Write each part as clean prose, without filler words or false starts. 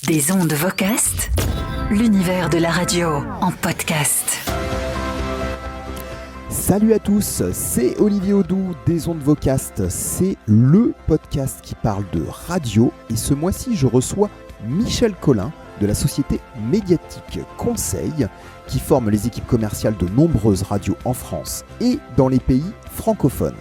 Des ondes Vocast, l'univers de la radio en podcast. Salut à tous, c'est Olivier Audoux des ondes Vocast. C'est le podcast qui parle de radio et ce mois-ci je reçois Michel Collin de la société Médiatique Conseil qui forme les équipes commerciales de nombreuses radios en France et dans les pays francophones.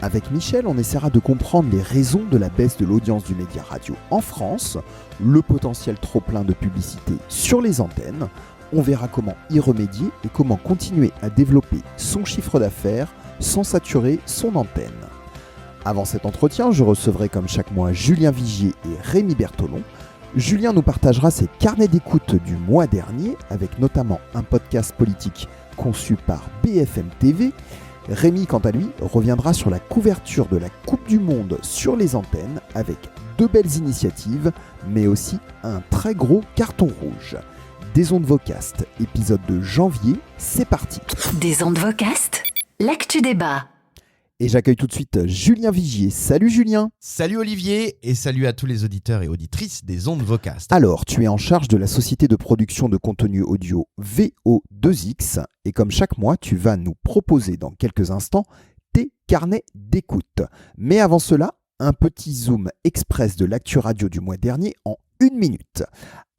Avec Michel, on essaiera de comprendre les raisons de la baisse de l'audience du média radio en France, le potentiel trop-plein de publicité sur les antennes. On verra comment y remédier et comment continuer à développer son chiffre d'affaires sans saturer son antenne. Avant cet entretien, je recevrai comme chaque mois Julien Vigier et Rémi Bertolon. Julien nous partagera ses carnets d'écoute du mois dernier, avec notamment un podcast politique conçu par BFM TV. Rémi, quant à lui, reviendra sur la couverture de la Coupe du Monde sur les antennes avec deux belles initiatives, mais aussi un très gros carton rouge. Des ondes Vocast, épisode de janvier, c'est parti. Des ondes Vocast, l'actu débat. Et j'accueille tout de suite Julien Vigier. Salut Julien. Salut Olivier et salut à tous les auditeurs et auditrices des ondes Vocast. Alors, tu es en charge de la société de production de contenu audio VO2X et comme chaque mois, tu vas nous proposer dans quelques instants tes carnets d'écoute. Mais avant cela, un petit zoom express de l'actu radio du mois dernier en 1 minute.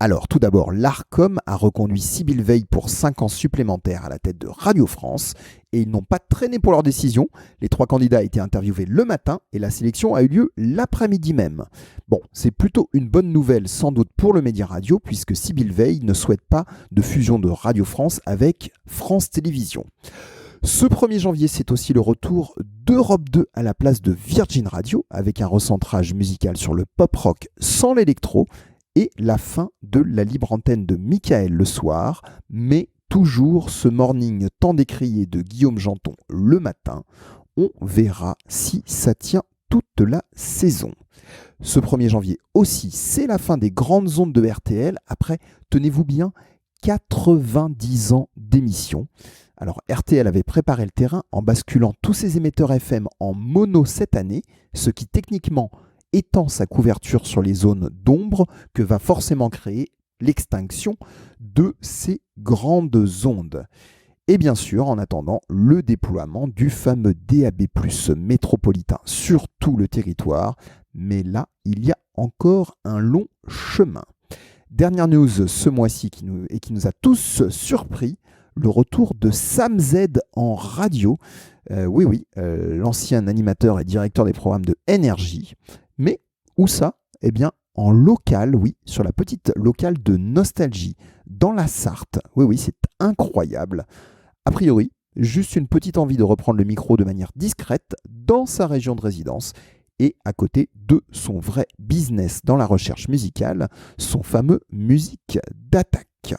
Alors, tout d'abord, l'Arcom a reconduit Sybille Veil pour 5 ans supplémentaires à la tête de Radio France et ils n'ont pas traîné pour leur décision. Les 3 candidats étaient interviewés le matin et la sélection a eu lieu l'après-midi même. Bon, c'est plutôt une bonne nouvelle sans doute pour le média radio puisque Sybille Veil ne souhaite pas de fusion de Radio France avec France Télévisions. Ce 1er janvier, c'est aussi le retour d'Europe 2 à la place de Virgin Radio avec un recentrage musical sur le pop-rock sans l'électro et la fin de la libre antenne de Michael le soir, mais toujours ce morning tant décrié de Guillaume Janton le matin. On verra si ça tient toute la saison. Ce 1er janvier aussi, c'est la fin des grandes ondes de RTL après, tenez-vous bien, 90 ans d'émission. Alors RTL avait préparé le terrain en basculant tous ses émetteurs FM en mono cette année, ce qui techniquement étend sa couverture sur les zones d'ombre que va forcément créer l'extinction de ces grandes ondes. Et bien sûr, en attendant, le déploiement du fameux DAB+ métropolitain sur tout le territoire, mais là, il y a encore un long chemin. Dernière news ce mois-ci qui nous a tous surpris, le retour de Sam Z en radio. L'ancien animateur et directeur des programmes de NRJ. Mais où ça ? Eh bien, en local, oui, sur la petite locale de Nostalgie, dans la Sarthe. Oui, c'est incroyable. A priori, juste une petite envie de reprendre le micro de manière discrète dans sa région de résidence et à côté de son vrai business dans la recherche musicale, son fameux musique d'attaque.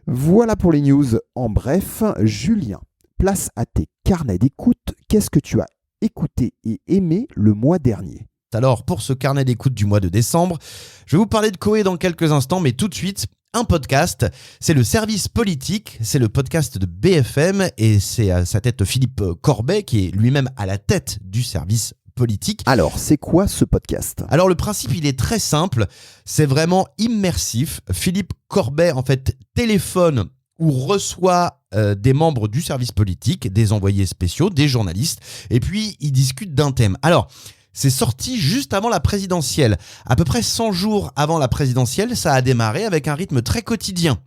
Voilà pour les news. En bref, Julien, place à tes carnets d'écoute. Qu'est-ce que tu as écouté et aimé le mois dernier ? Alors, pour ce carnet d'écoute du mois de décembre, je vais vous parler de Koé dans quelques instants, mais tout de suite, un podcast. C'est le service politique, c'est le podcast de BFM et c'est à sa tête Philippe Corbet qui est lui-même à la tête du service politique. Alors, c'est quoi ce podcast ? Alors, le principe, il est très simple, c'est vraiment immersif. Philippe Corbet, en fait, téléphone ou reçoit des membres du service politique, des envoyés spéciaux, des journalistes, et puis ils discutent d'un thème. Alors, c'est sorti juste avant la présidentielle. À peu près 100 jours avant la présidentielle, ça a démarré avec un rythme très quotidien.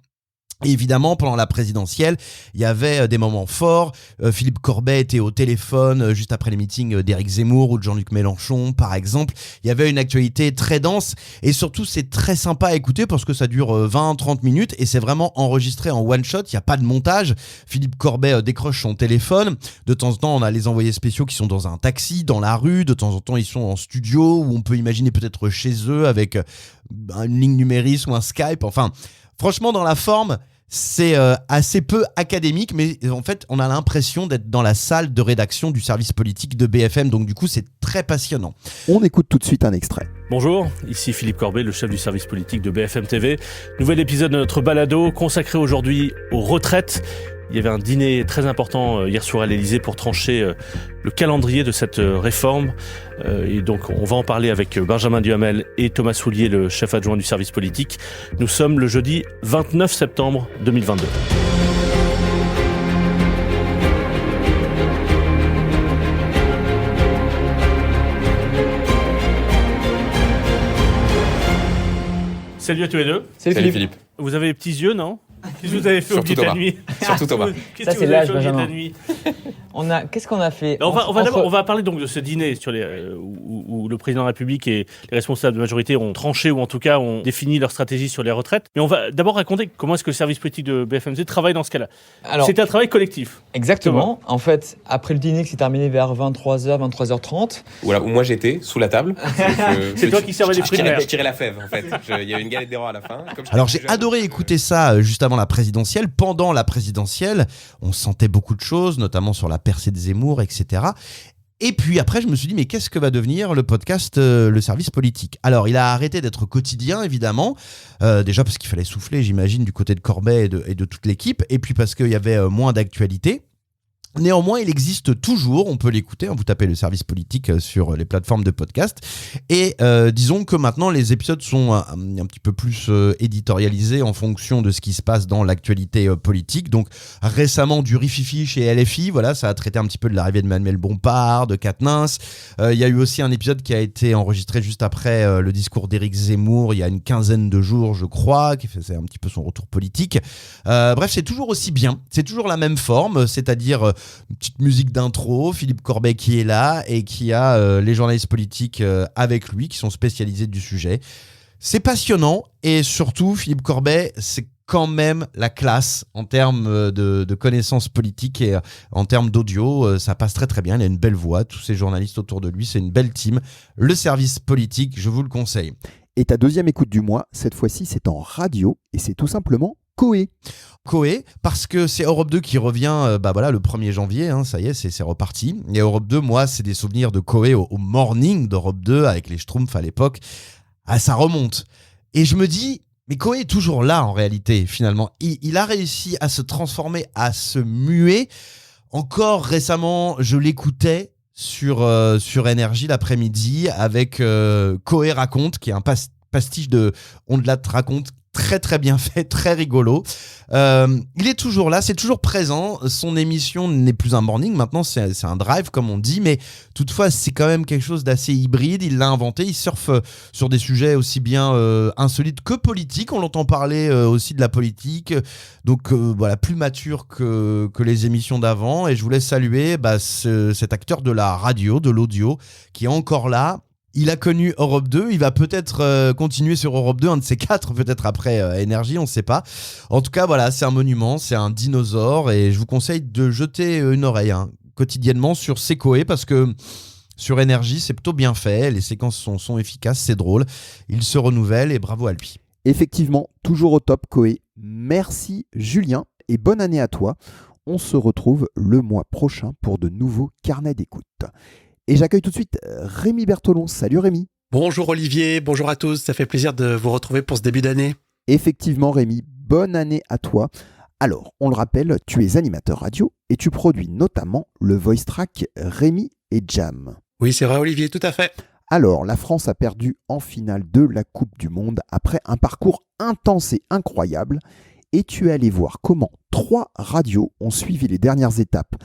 Et évidemment, pendant la présidentielle, il y avait des moments forts. Philippe Corbet était au téléphone juste après les meetings d'Éric Zemmour ou de Jean-Luc Mélenchon, par exemple. Il y avait une actualité très dense et surtout, c'est très sympa à écouter parce que ça dure 20-30 minutes et c'est vraiment enregistré en one-shot. Il n'y a pas de montage. Philippe Corbet décroche son téléphone. De temps en temps, on a les envoyés spéciaux qui sont dans un taxi, dans la rue. De temps en temps, ils sont en studio où on peut imaginer peut-être chez eux avec une ligne numérique ou un Skype. Enfin, franchement, dans la forme, c'est assez peu académique, mais en fait, on a l'impression d'être dans la salle de rédaction du service politique de BFM. Donc du coup, c'est très passionnant. On écoute tout de suite un extrait. Bonjour, ici Philippe Corbet, le chef du service politique de BFM TV. Nouvel épisode de notre balado consacré aujourd'hui aux retraites. Il y avait un dîner très important hier soir à l'Élysée pour trancher le calendrier de cette réforme. Et donc, on va en parler avec Benjamin Duhamel et Thomas Soulier, le chef adjoint du service politique. Nous sommes le jeudi 29 septembre 2022. Salut à tous les deux. Salut Philippe. Vous avez les petits yeux, non? Qu'est-ce que vous avez fait au bout de la nuit? Surtout Thomas. Qu'est-ce Ça, que c'est vous avez l'âge, fait au bout de la Benjamin. nuit? Qu'est-ce qu'on a fait? On va parler donc de ce dîner sur où le président de la République et les responsables de majorité ont tranché ou en tout cas ont défini leur stratégie sur les retraites. Mais on va d'abord raconter comment est-ce que le service politique de BFM-Z travaille dans ce cas-là. Alors, C'était un travail collectif. exactement. En fait, après le dîner qui s'est terminé vers 23h, 23h30, Voilà, où moi j'étais, sous la table. C'est toi qui servais les fruits de mer. Je tirais la fève en fait. Il y avait une galette des rois à la fin. Comme Alors j'ai adoré écouter ça juste avant la présidentielle. Pendant la présidentielle, on sentait beaucoup de choses, notamment sur la percée de Zemmour, etc. Et puis après, je me suis dit, mais qu'est-ce que va devenir le podcast Le Service Politique? Alors, il a arrêté d'être quotidien, évidemment. Déjà parce qu'il fallait souffler, j'imagine, du côté de Corbet et de toute l'équipe. Et puis parce qu'il y avait moins d'actualité. Néanmoins, il existe toujours, on peut l'écouter, vous tapez le service politique sur les plateformes de podcast. Et disons que maintenant, les épisodes sont un petit peu plus éditorialisés en fonction de ce qui se passe dans l'actualité politique. Donc récemment, du Rififi chez LFI, voilà, ça a traité un petit peu de l'arrivée de Manuel Bompard, de Quatennens. Il y a eu aussi un épisode qui a été enregistré juste après le discours d'Éric Zemmour, il y a une quinzaine de jours, je crois, qui faisait un petit peu son retour politique. Bref, c'est toujours aussi bien, c'est toujours la même forme, c'est-à-dire une petite musique d'intro, Philippe Corbet qui est là et qui a les journalistes politiques avec lui qui sont spécialisés du sujet. C'est passionnant et surtout Philippe Corbet, c'est quand même la classe en termes de connaissances politiques et en termes d'audio. Ça passe très très bien, il a une belle voix, tous ces journalistes autour de lui, c'est une belle team. Le service politique, je vous le conseille. Et ta deuxième écoute du mois, cette fois-ci, c'est en radio et c'est tout simplement Coé. Coé, parce que c'est Europe 2 qui revient le 1er janvier, ça y est, c'est reparti. Et Europe 2, moi, c'est des souvenirs de Coé au morning d'Europe 2 avec les Schtroumpfs à l'époque. Ah, ça remonte. Et je me dis, mais Coé est toujours là en réalité, finalement. Il a réussi à se transformer, à se muer. Encore récemment, je l'écoutais sur Énergie l'après-midi avec Coé raconte, qui est un pastiche de On de la raconte, très très bien fait, très rigolo. Il est toujours là, c'est toujours présent. Son émission n'est plus un morning, maintenant c'est un drive comme on dit, mais toutefois c'est quand même quelque chose d'assez hybride. Il l'a inventé, il surfe sur des sujets aussi bien insolites que politiques. On l'entend parler aussi de la politique, donc voilà, plus mature que les émissions d'avant. Et je voulais saluer cet acteur de la radio, de l'audio, qui est encore là. Il a connu Europe 2, il va peut-être continuer sur Europe 2, un de ces quatre, peut-être après Énergie, on ne sait pas. En tout cas, voilà, c'est un monument, c'est un dinosaure et je vous conseille de jeter une oreille quotidiennement sur Coé parce que sur Énergie, c'est plutôt bien fait, les séquences sont efficaces, c'est drôle, il se renouvelle et bravo à lui. Effectivement, toujours au top Coé. Merci Julien et bonne année à toi. On se retrouve le mois prochain pour de nouveaux carnets d'écoute. Et j'accueille tout de suite Rémi Bertolon. Salut Rémi. Bonjour Olivier, bonjour à tous, ça fait plaisir de vous retrouver pour ce début d'année. Effectivement Rémi, bonne année à toi. Alors, on le rappelle, tu es animateur radio et tu produis notamment le voice track Rémi et Jam. Oui, c'est vrai Olivier, tout à fait. Alors, la France a perdu en finale de la Coupe du Monde après un parcours intense et incroyable. Et tu es allé voir comment 3 radios ont suivi les dernières étapes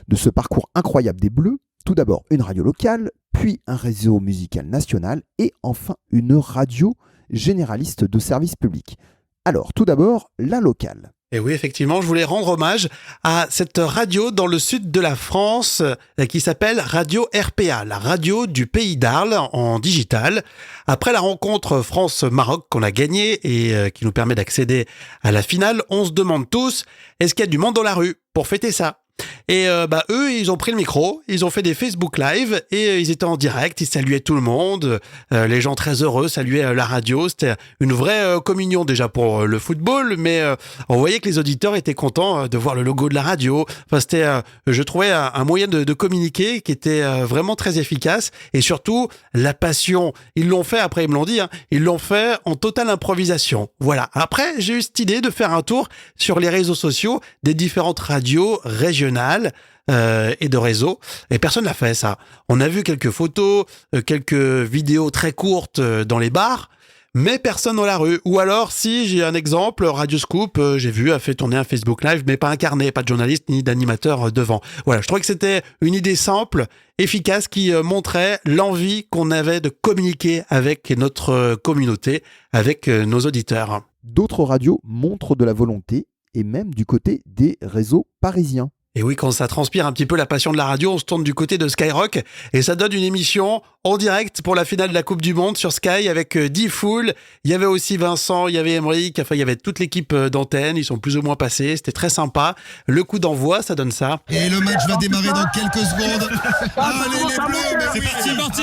de ce parcours incroyable des Bleus. Tout d'abord une radio locale, puis un réseau musical national et enfin une radio généraliste de service public. Alors tout d'abord la locale. Et oui, effectivement, je voulais rendre hommage à cette radio dans le sud de la France qui s'appelle Radio RPA, la radio du Pays d'Arles en digital. Après la rencontre France-Maroc qu'on a gagnée et qui nous permet d'accéder à la finale, on se demande tous, est-ce qu'il y a du monde dans la rue pour fêter ça ? Et eux, ils ont pris le micro, ils ont fait des Facebook Live et ils étaient en direct, ils saluaient tout le monde. Les gens très heureux saluaient la radio. C'était une vraie communion déjà pour le football, mais on voyait que les auditeurs étaient contents de voir le logo de la radio. Enfin, c'était, je trouvais, un moyen de communiquer qui était vraiment très efficace et surtout la passion. Ils l'ont fait, après ils me l'ont dit, ils l'ont fait en totale improvisation. Voilà. Après, j'ai eu cette idée de faire un tour sur les réseaux sociaux des différentes radios régionales et de réseaux. Et personne n'a fait ça. On a vu quelques photos, quelques vidéos très courtes dans les bars, mais personne dans la rue. Ou alors, si j'ai un exemple, Radio Scoop, j'ai vu, a fait tourner un Facebook Live, mais pas incarné, pas de journaliste ni d'animateur devant. Voilà, je trouvais que c'était une idée simple, efficace, qui montrait l'envie qu'on avait de communiquer avec notre communauté, avec nos auditeurs. D'autres radios montrent de la volonté, et même du côté des réseaux parisiens. Et oui, quand ça transpire un petit peu la passion de la radio, on se tourne du côté de Skyrock et ça donne une émission en direct pour la finale de la Coupe du Monde sur Sky avec D-Fool. Il y avait aussi Vincent, il y avait Emeric, enfin il y avait toute l'équipe d'antenne, ils sont plus ou moins passés, c'était très sympa. Le coup d'envoi, ça donne ça. Et le match va démarrer dans quelques secondes. Allez les bleus, mais c'est parti.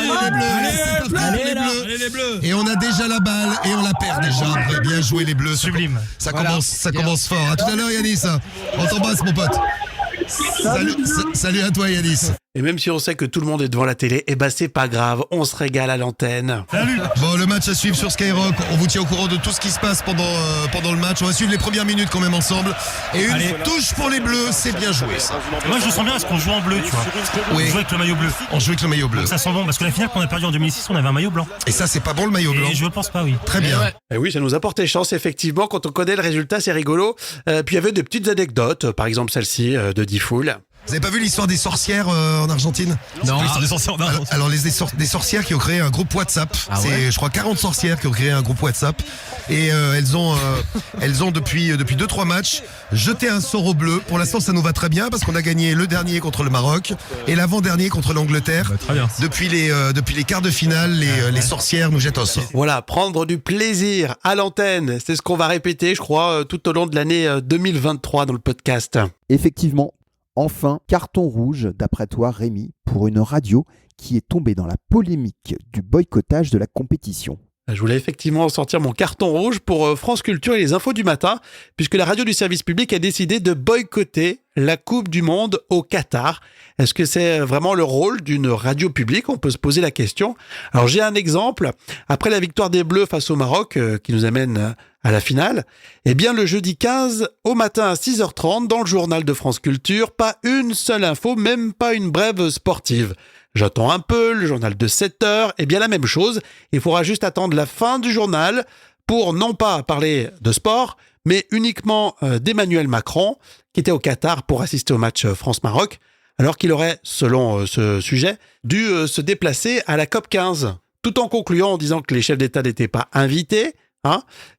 Allez les bleus. Et on a déjà la balle et on la perd déjà. Bien joué les bleus. Sublime. Ça commence fort. À tout à l'heure Yanis. On t'embrasse mon pote. Salut à toi Yanis. Et même si on sait que tout le monde est devant la télé, c'est pas grave, on se régale à l'antenne. Salut. Bon, le match à suivre sur Skyrock, on vous tient au courant de tout ce qui se passe pendant le match. On va suivre les premières minutes quand même ensemble. Et une touche pour les bleus, c'est bien joué ça. Moi je sens bien parce qu'on joue en bleu, tu vois. Oui. On joue avec le maillot bleu. On joue avec le maillot bleu. Donc ça sent bon parce que la finale qu'on a perdue en 2006, on avait un maillot blanc. Et ça c'est pas bon le maillot blanc. Et je pense pas, oui. Très bien. Et oui, ça nous a porté chance effectivement, quand on connaît le résultat, c'est rigolo. Puis il y avait des petites anecdotes, par exemple celle-ci de D-Fool. Vous avez pas vu l'histoire des sorcières en Argentine? Non, l'histoire des sorcières. Alors des sorcières qui ont créé un groupe WhatsApp. C'est je crois 40 sorcières qui ont créé un groupe WhatsApp et elles ont depuis 2-3 matchs jeté un sort au bleu. Pour l'instant ça nous va très bien parce qu'on a gagné le dernier contre le Maroc et l'avant-dernier contre l'Angleterre. Très bien. Depuis les quarts de finale, les sorcières nous jettent un sort. Voilà, prendre du plaisir à l'antenne, c'est ce qu'on va répéter, je crois, tout au long de l'année 2023 dans le podcast. Effectivement, enfin, carton rouge, d'après toi Rémi, pour une radio qui est tombée dans la polémique du boycottage de la compétition. Je voulais effectivement sortir mon carton rouge pour France Culture et les infos du matin, puisque la radio du service public a décidé de boycotter la Coupe du Monde au Qatar. Est-ce que c'est vraiment le rôle d'une radio publique? On peut se poser la question. Alors j'ai un exemple. Après la victoire des Bleus face au Maroc, qui nous amène à la finale, le jeudi 15 au matin à 6h30, dans le journal de France Culture, pas une seule info, même pas une brève sportive. J'attends un peu, le journal de 7h, la même chose. Il faudra juste attendre la fin du journal pour non pas parler de sport, mais uniquement d'Emmanuel Macron, qui était au Qatar pour assister au match France-Maroc, alors qu'il aurait, selon ce sujet, dû se déplacer à la COP 15, tout en concluant en disant que les chefs d'État n'étaient pas invités,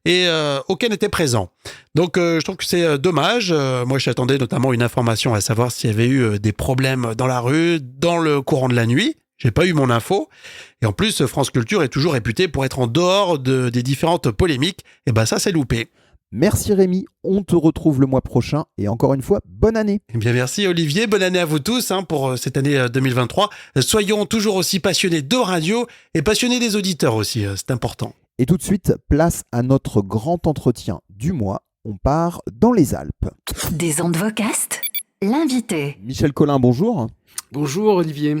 et aucun n'était présent. Donc je trouve que c'est dommage. Moi j'attendais notamment une information à savoir s'il y avait eu des problèmes dans la rue, dans le courant de la nuit. J'ai pas eu mon info. Et en plus, France Culture est toujours réputée pour être en dehors des différentes polémiques. Et ça c'est loupé. Merci Rémi, on te retrouve le mois prochain et encore une fois, bonne année. Eh bien merci Olivier, bonne année à vous tous pour cette année 2023. Soyons toujours aussi passionnés de radio et passionnés des auditeurs aussi, c'est important. Et tout de suite, place à notre grand entretien du mois. On part dans les Alpes. Des ondes vocastes, l'invité. Michel Collin, bonjour. Bonjour Olivier.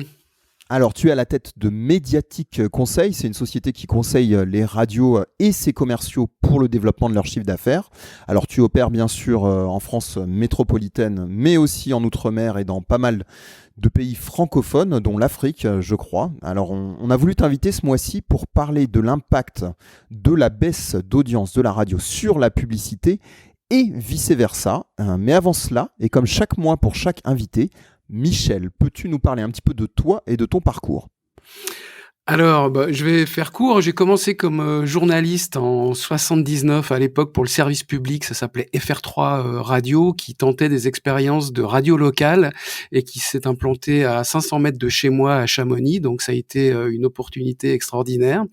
Alors, tu es à la tête de Médiatique Conseil. C'est une société qui conseille les radios et ses commerciaux pour le développement de leur chiffre d'affaires. Alors, tu opères bien sûr en France métropolitaine, mais aussi en Outre-mer et dans pas mal de pays francophones, dont l'Afrique, je crois. Alors, on a voulu t'inviter ce mois-ci pour parler de l'impact de la baisse d'audience de la radio sur la publicité et vice-versa. Mais avant cela, et comme chaque mois pour chaque invité, Michel, peux-tu nous parler un petit peu de toi et de ton parcours ? Alors, je vais faire court. J'ai commencé comme journaliste en 79 à l'époque pour le service public. Ça s'appelait FR3 Radio, qui tentait des expériences de radio locale et qui s'est implanté à 500 mètres de chez moi à Chamonix. Donc, ça a été une opportunité extraordinaire.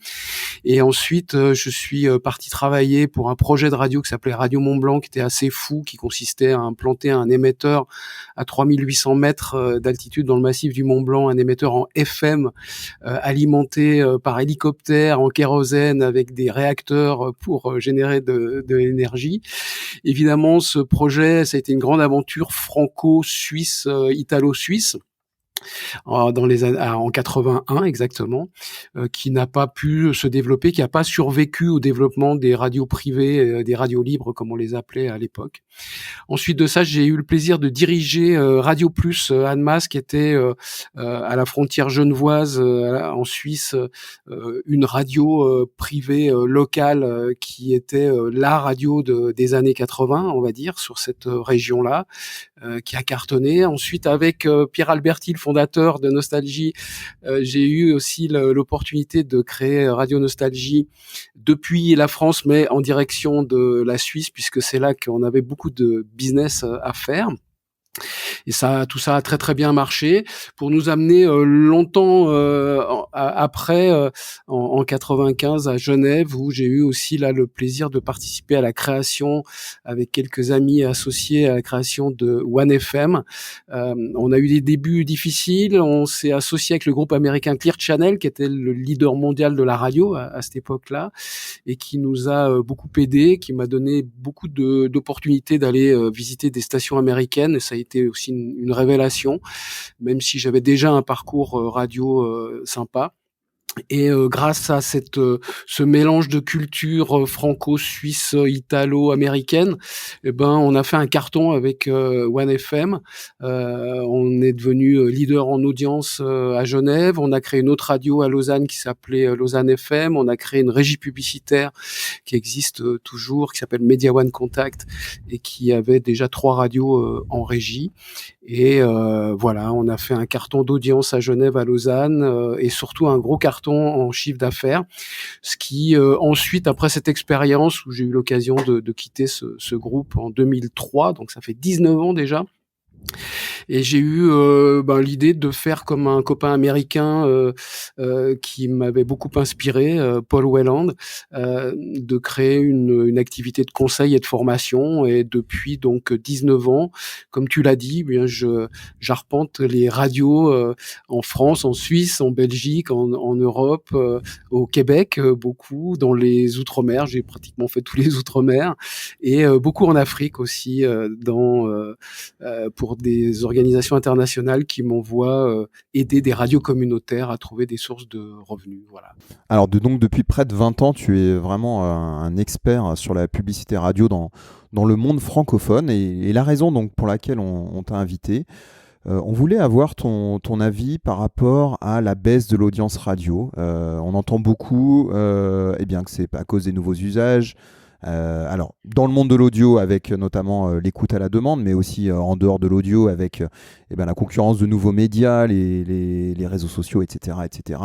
Et ensuite, je suis parti travailler pour un projet de radio qui s'appelait Radio Mont Blanc, qui était assez fou, qui consistait à implanter un émetteur à 3800 mètres d'altitude dans le massif du Mont Blanc, un émetteur en FM alimenté par hélicoptère en kérosène avec des réacteurs pour générer de l'énergie. Évidemment, ce projet, ça a été une grande aventure franco-suisse, italo-suisse. En 81 exactement, qui n'a pas pu se développer, qui n'a pas survécu au développement des radios privées, des radios libres comme on les appelait à l'époque. Ensuite de ça, j'ai eu le plaisir de diriger Radio Plus Annemasse, qui était à la frontière genevoise en Suisse, une radio privée locale qui était la radio des années 80, on va dire, sur cette région-là, qui a cartonné. Ensuite, avec Pierre Alberti, le fondateur de Nostalgie, j'ai eu aussi l'opportunité de créer Radio Nostalgie depuis la France, mais en direction de la Suisse, puisque c'est là qu'on avait beaucoup de business à faire. Et tout ça a très très bien marché pour nous amener longtemps après, en 95 à Genève, où j'ai eu aussi là le plaisir de participer à la création avec quelques amis associés à la création de One FM. On a eu des débuts difficiles, on s'est associé avec le groupe américain Clear Channel, qui était le leader mondial de la radio à cette époque-là, et qui nous a beaucoup aidé, qui m'a donné beaucoup d'opportunités d'aller visiter des stations américaines. Et ça a été aussi une révélation, même si j'avais déjà un parcours radio sympa. Et grâce à ce mélange de culture franco-suisse, italo-américaine, on a fait un carton avec One FM. On est devenu leader en audience à Genève. On a créé une autre radio à Lausanne qui s'appelait Lausanne FM. On a créé une régie publicitaire qui existe toujours, qui s'appelle Media One Contact, et qui avait déjà 3 radios en régie. Et voilà, on a fait un carton d'audience à Genève, à Lausanne, et surtout un gros carton en chiffre d'affaires. Ce qui ensuite, après cette expérience où j'ai eu l'occasion de quitter ce groupe en 2003, donc ça fait 19 ans déjà. Et j'ai eu l'idée de faire comme un copain américain qui m'avait beaucoup inspiré, Paul Whelan, de créer une activité de conseil et de formation. Et depuis donc 19 ans, comme tu l'as dit, j'arpente les radios en France, en Suisse, en Belgique, en Europe, au Québec, beaucoup, dans les Outre-mer. J'ai pratiquement fait tous les Outre-mer, et beaucoup en Afrique aussi, pour des organisations internationales qui m'envoient aider des radios communautaires à trouver des sources de revenus. Voilà. Alors donc depuis près de 20 ans, tu es vraiment un expert sur la publicité radio dans le monde francophone, et la raison donc pour laquelle on t'a invité, on voulait avoir ton avis par rapport à la baisse de l'audience radio. On entend beaucoup que c'est à cause des nouveaux usages. Alors, dans le monde de l'audio, avec notamment l'écoute à la demande, mais aussi en dehors de l'audio, avec la concurrence de nouveaux médias, les réseaux sociaux, etc., etc.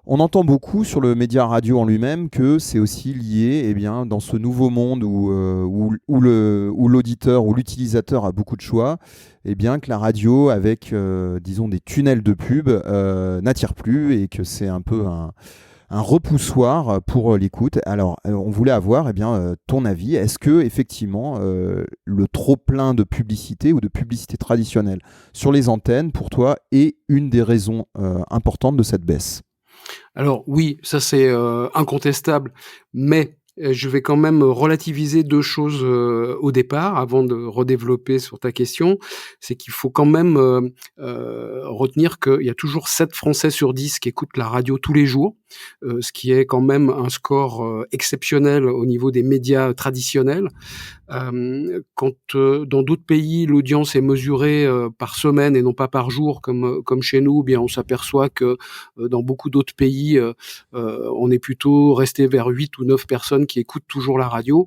On entend beaucoup sur le média radio en lui-même que c'est aussi lié dans ce nouveau monde où l'auditeur ou l'utilisateur a beaucoup de choix, que la radio, avec disons des tunnels de pub, n'attire plus, et que c'est un peu un repoussoir pour l'écoute. Alors, on voulait avoir ton avis. Est-ce que effectivement le trop-plein de publicité ou de publicité traditionnelle sur les antennes, pour toi, est une des raisons importantes de cette baisse ? Alors oui, ça c'est incontestable, mais je vais quand même relativiser 2 choses au départ, avant de redévelopper sur ta question. C'est qu'il faut quand même retenir qu'il y a toujours 7 Français sur 10 qui écoutent la radio tous les jours, ce qui est quand même un score exceptionnel au niveau des médias traditionnels. Quand dans d'autres pays l'audience est mesurée par semaine et non pas par jour comme chez nous, on s'aperçoit que dans beaucoup d'autres pays on est plutôt resté vers 8 ou 9 personnes qui écoutent toujours la radio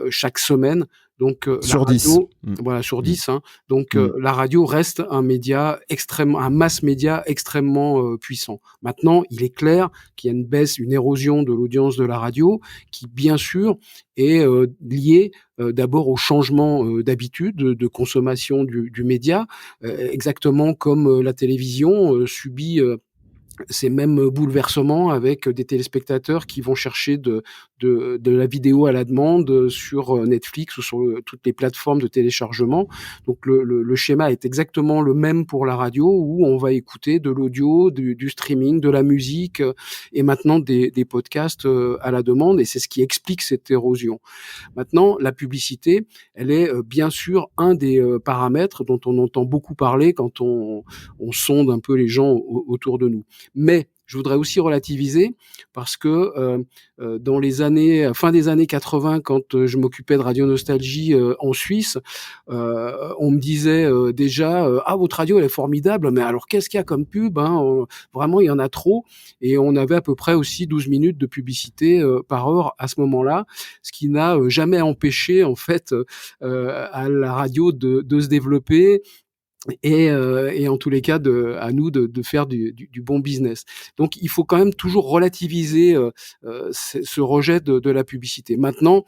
chaque semaine. Donc Sur la 10. radio, voilà, sur 10. Hein. Donc la radio reste un média extrêmement, un mass média extrêmement puissant. Maintenant, il est clair qu'il y a une baisse, une érosion de l'audience de la radio, qui bien sûr est liée d'abord au changement d'habitude de consommation du média, exactement comme la télévision subit ces mêmes bouleversements avec des téléspectateurs qui vont chercher de la vidéo à la demande sur Netflix ou sur toutes les plateformes de téléchargement. Donc le schéma est exactement le même pour la radio, où on va écouter de l'audio, du streaming, de la musique et maintenant des podcasts à la demande, et c'est ce qui explique cette érosion. Maintenant, la publicité, elle est bien sûr un des paramètres dont on entend beaucoup parler quand on sonde un peu les gens autour de nous. Mais je voudrais aussi relativiser, parce que dans les années fin des années 80, quand je m'occupais de Radio Nostalgie en Suisse, on me disait déjà ah, votre radio elle est formidable, mais alors qu'est-ce qu'il y a comme pub, hein, vraiment il y en a trop. Et on avait à peu près aussi 12 minutes de publicité par heure à ce moment-là, ce qui n'a jamais empêché en fait à la radio de se développer, et en tous les cas à nous de faire du bon business. Donc il faut quand même toujours relativiser ce rejet de la publicité. Maintenant,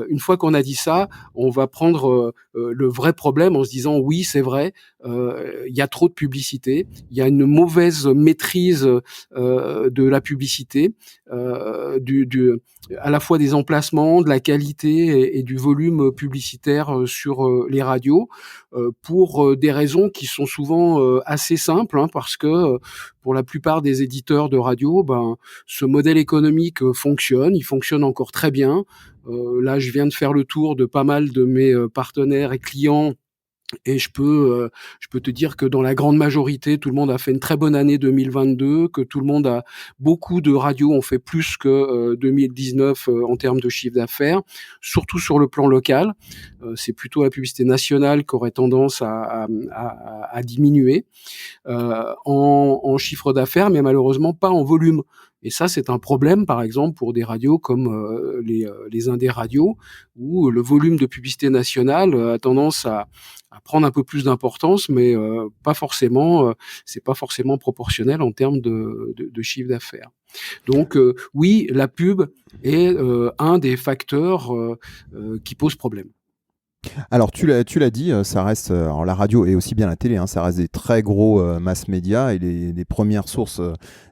une fois qu'on a dit ça, on va prendre le vrai problème en se disant oui, c'est vrai, il y a trop de publicité, il y a une mauvaise maîtrise de la publicité, à la fois des emplacements, de la qualité et du volume publicitaire sur les radios, pour des raisons qui sont souvent assez simples, hein, parce que pour la plupart des éditeurs de radio, ce modèle économique fonctionne, il fonctionne encore très bien. Là, je viens de faire le tour de pas mal de mes partenaires et clients, et je peux te dire que dans la grande majorité, tout le monde a fait une très bonne année 2022, que tout le monde beaucoup de radios ont fait plus que 2019 en termes de chiffre d'affaires, surtout sur le plan local. C'est plutôt la publicité nationale qui aurait tendance à diminuer en chiffre d'affaires, mais malheureusement pas en volume. Et ça, c'est un problème, par exemple, pour des radios comme les Indés radios, où le volume de publicité nationale a tendance à prendre un peu plus d'importance, mais pas forcément, c'est pas forcément proportionnel en termes de chiffre d'affaires. Donc oui, la pub est un des facteurs qui pose problème. Alors tu l'as dit, ça reste alors la radio et aussi bien la télé, hein, ça reste des très gros mass médias et les premières sources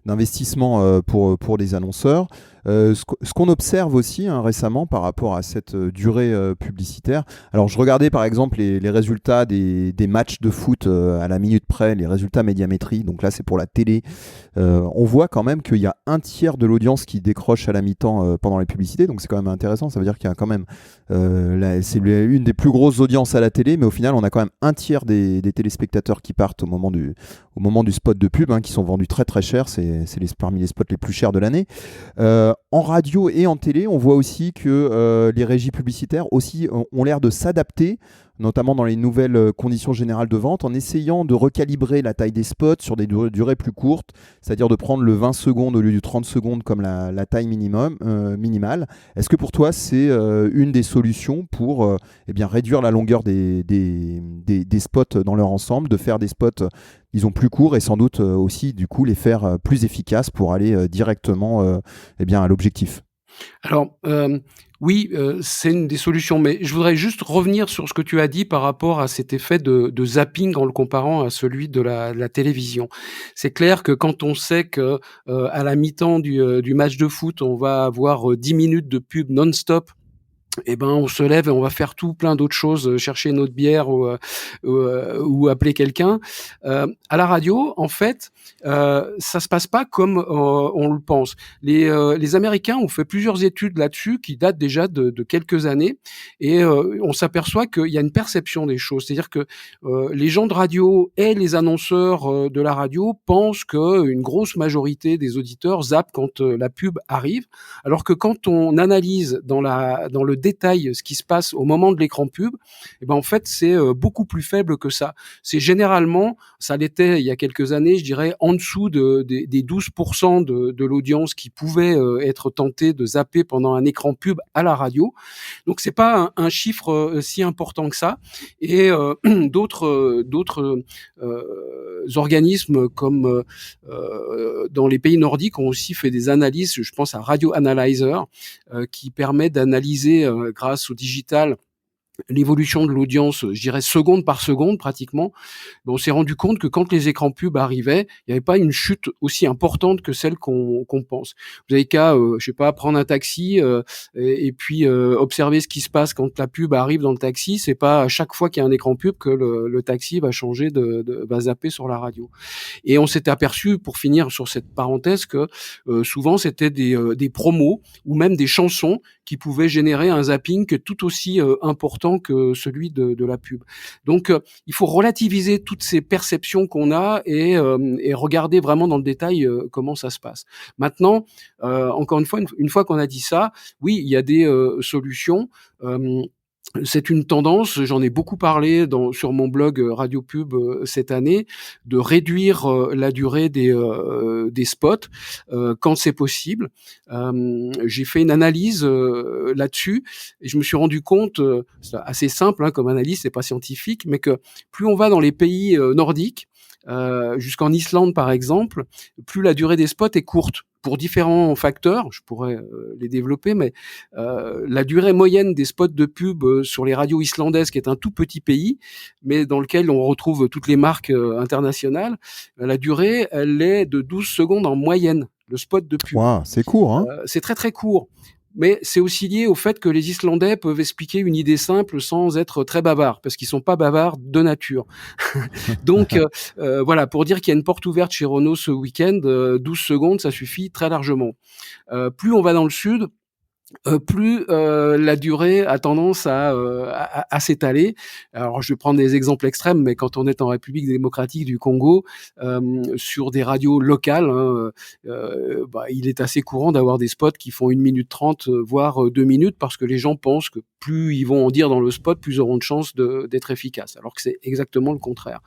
d'investissement pour les annonceurs. Ce qu'on observe aussi récemment par rapport à cette durée publicitaire. Alors je regardais par exemple les résultats des matchs de foot à la minute près, les résultats médiamétrie, donc là c'est pour la télé. On voit quand même qu'il y a un tiers de l'audience qui décroche à la mi-temps pendant les publicités, donc c'est quand même intéressant, ça veut dire qu'il y a quand même c'est une des plus grosses audiences à la télé, mais au final on a quand même un tiers des téléspectateurs qui partent au moment du spot de pub, hein, qui sont vendus très très cher, c'est parmi les spots les plus chers de l'année. En radio et en télé, on voit aussi que les régies publicitaires aussi ont l'air de s'adapter, notamment dans les nouvelles conditions générales de vente, en essayant de recalibrer la taille des spots sur des durées plus courtes, c'est-à-dire de prendre le 20 secondes au lieu du 30 secondes comme la taille minimale. Est-ce que pour toi, c'est une des solutions pour réduire la longueur des spots dans leur ensemble, de faire des spots disons plus courts et sans doute aussi du coup les faire plus efficaces pour aller directement à l'objectif? Alors oui, c'est une des solutions, mais je voudrais juste revenir sur ce que tu as dit par rapport à cet effet de zapping en le comparant à celui de la télévision. C'est clair que quand on sait que à la mi-temps du match de foot, on va avoir 10 minutes de pub non-stop, on se lève et on va faire tout plein d'autres choses, chercher une autre bière ou appeler quelqu'un. À la radio, en fait, ça se passe pas comme on le pense. Les Américains ont fait plusieurs études là-dessus qui datent déjà de quelques années, et on s'aperçoit qu'il y a une perception des choses. C'est-à-dire que les gens de radio et les annonceurs de la radio pensent qu'une grosse majorité des auditeurs zappent quand la pub arrive, alors que quand on analyse dans le détail ce qui se passe au moment de l'écran pub, et ben en fait c'est beaucoup plus faible que ça. C'est généralement, ça l'était il y a quelques années, je dirais en dessous des 12% de l'audience qui pouvait être tentée de zapper pendant un écran pub à la radio. Donc c'est pas un chiffre si important que ça. Et d'autres organismes comme dans les pays nordiques ont aussi fait des analyses. Je pense à Radio Analyzer qui permet d'analyser grâce au digital l'évolution de l'audience, je dirais seconde par seconde pratiquement. On s'est rendu compte que quand les écrans pubs arrivaient, il n'y avait pas une chute aussi importante que celle qu'on pense. Vous avez qu'à, je sais pas, prendre un taxi et puis observer ce qui se passe quand la pub arrive dans le taxi. C'est pas à chaque fois qu'il y a un écran pub que le taxi va changer va zapper sur la radio. Et on s'était aperçu, pour finir sur cette parenthèse, que souvent c'était des promos ou même des chansons qui pouvaient générer un zapping tout aussi important que celui de la pub. Donc, il faut relativiser toutes ces perceptions qu'on a et regarder vraiment dans le détail comment ça se passe. Maintenant, encore une fois qu'on a dit ça, oui, il y a des solutions. C'est une tendance, j'en ai beaucoup parlé sur mon blog Radio Pub cette année, de réduire la durée des spots quand c'est possible. J'ai fait une analyse là-dessus et je me suis rendu compte, c'est assez simple comme analyse, c'est pas scientifique, mais que plus on va dans les pays nordiques, jusqu'en Islande par exemple, plus la durée des spots est courte. Pour différents facteurs, je pourrais les développer, mais la durée moyenne des spots de pub sur les radios islandaises, qui est un tout petit pays, mais dans lequel on retrouve toutes les marques internationales, la durée, elle est de 12 secondes en moyenne, le spot de pub. Wow, c'est court, hein. C'est très très court. Mais c'est aussi lié au fait que les Islandais peuvent expliquer une idée simple sans être très bavards, parce qu'ils sont pas bavards de nature. Donc voilà, pour dire qu'il y a une porte ouverte chez Renault ce week-end, 12 secondes, ça suffit très largement. Plus on va dans le sud, plus la durée a tendance à s'étaler. Alors, je vais prendre des exemples extrêmes, mais quand on est en République démocratique du Congo, sur des radios locales, il est assez courant d'avoir des spots qui font 1 minute 30, voire 2 minutes, parce que les gens pensent que plus ils vont en dire dans le spot, plus ils auront de chances d'être efficaces, alors que c'est exactement le contraire.